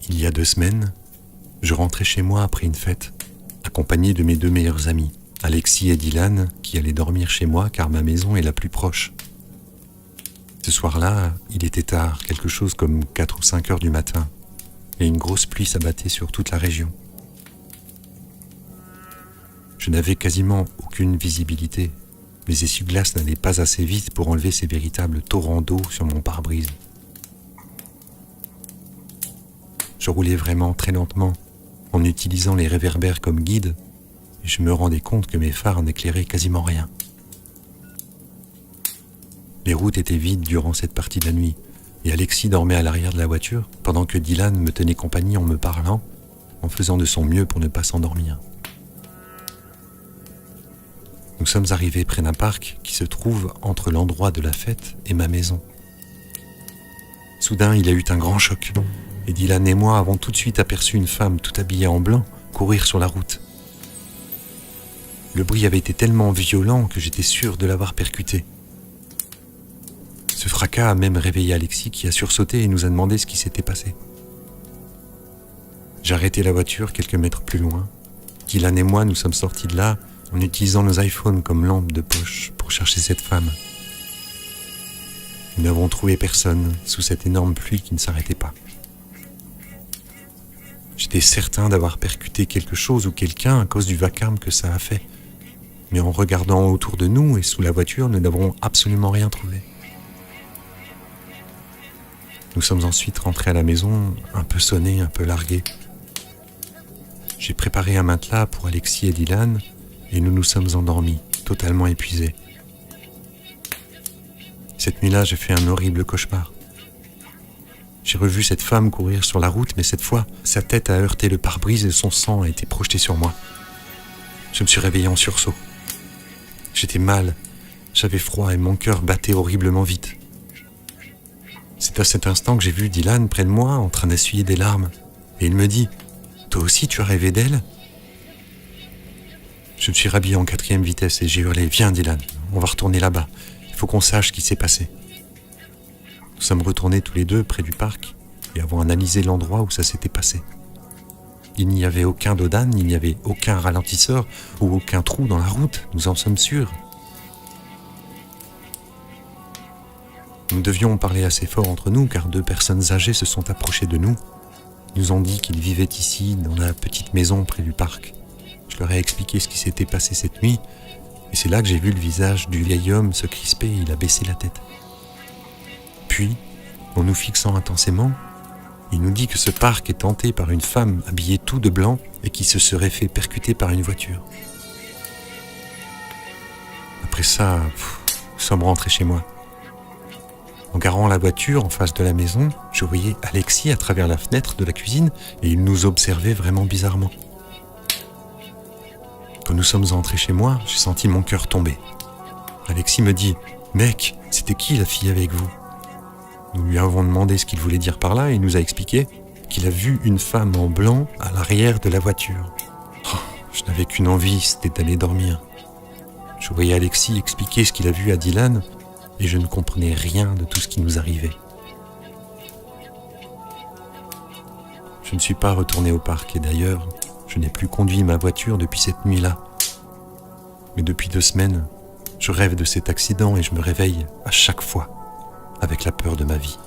Il y a 2 semaines, je rentrais chez moi après une fête, accompagné de mes 2 meilleurs amis, Alexis et Dylan, qui allaient dormir chez moi car ma maison est la plus proche. Ce soir-là, il était tard, quelque chose comme 4 ou 5 heures du matin, et une grosse pluie s'abattait sur toute la région. Je n'avais quasiment aucune visibilité. Mes essuie-glaces n'allaient pas assez vite pour enlever ces véritables torrents d'eau sur mon pare-brise. Je roulais vraiment très lentement, en utilisant les réverbères comme guide, et je me rendais compte que mes phares n'éclairaient quasiment rien. Les routes étaient vides durant cette partie de la nuit, et Alexis dormait à l'arrière de la voiture, pendant que Dylan me tenait compagnie en me parlant, en faisant de son mieux pour ne pas s'endormir. Nous sommes arrivés près d'un parc qui se trouve entre l'endroit de la fête et ma maison. Soudain, il y a eu un grand choc, et Dylan et moi avons tout de suite aperçu une femme tout habillée en blanc courir sur la route. Le bruit avait été tellement violent que j'étais sûr de l'avoir percuté. Ce fracas a même réveillé Alexis qui a sursauté et nous a demandé ce qui s'était passé. J'ai arrêté la voiture quelques mètres plus loin. Dylan et moi nous sommes sortis de là en utilisant nos iPhones comme lampe de poche pour chercher cette femme. Nous n'avons trouvé personne sous cette énorme pluie qui ne s'arrêtait pas. J'étais certain d'avoir percuté quelque chose ou quelqu'un à cause du vacarme que ça a fait. Mais en regardant autour de nous et sous la voiture, nous n'avons absolument rien trouvé. Nous sommes ensuite rentrés à la maison, un peu sonnés, un peu largués. J'ai préparé un matelas pour Alexis et Dylan et nous nous sommes endormis, totalement épuisés. Cette nuit-là, j'ai fait un horrible cauchemar. J'ai revu cette femme courir sur la route, mais cette fois, sa tête a heurté le pare-brise et son sang a été projeté sur moi. Je me suis réveillé en sursaut. J'étais mal, j'avais froid et mon cœur battait horriblement vite. C'est à cet instant que j'ai vu Dylan près de moi en train d'essuyer des larmes. Et il me dit « Toi aussi tu as rêvé d'elle ?» Je me suis rhabillé en 4e vitesse et j'ai hurlé « Viens Dylan, on va retourner là-bas. Il faut qu'on sache ce qui s'est passé. » Nous sommes retournés tous les deux près du parc et avons analysé l'endroit où ça s'était passé. Il n'y avait aucun dodan, il n'y avait aucun ralentisseur ou aucun trou dans la route, nous en sommes sûrs. Nous devions parler assez fort entre nous car 2 personnes âgées se sont approchées de nous. Ils nous ont dit qu'ils vivaient ici, dans la petite maison près du parc. Je leur ai expliqué ce qui s'était passé cette nuit et c'est là que j'ai vu le visage du vieil homme se crisper et il a baissé la tête. Puis, en nous fixant intensément, il nous dit que ce parc est hanté par une femme habillée tout de blanc et qui se serait fait percuter par une voiture. Après ça, nous sommes rentrés chez moi. En garant la voiture en face de la maison, je voyais Alexis à travers la fenêtre de la cuisine et il nous observait vraiment bizarrement. Quand nous sommes entrés chez moi, j'ai senti mon cœur tomber. Alexis me dit « Mec, c'était qui la fille avec vous ?» Nous lui avons demandé ce qu'il voulait dire par là et il nous a expliqué qu'il a vu une femme en blanc à l'arrière de la voiture. Oh, je n'avais qu'une envie, c'était d'aller dormir. Je voyais Alexis expliquer ce qu'il a vu à Dylan et je ne comprenais rien de tout ce qui nous arrivait. Je ne suis pas retourné au parc et d'ailleurs, je n'ai plus conduit ma voiture depuis cette nuit-là. Mais depuis 2 semaines, je rêve de cet accident et je me réveille à chaque fois avec la peur de ma vie.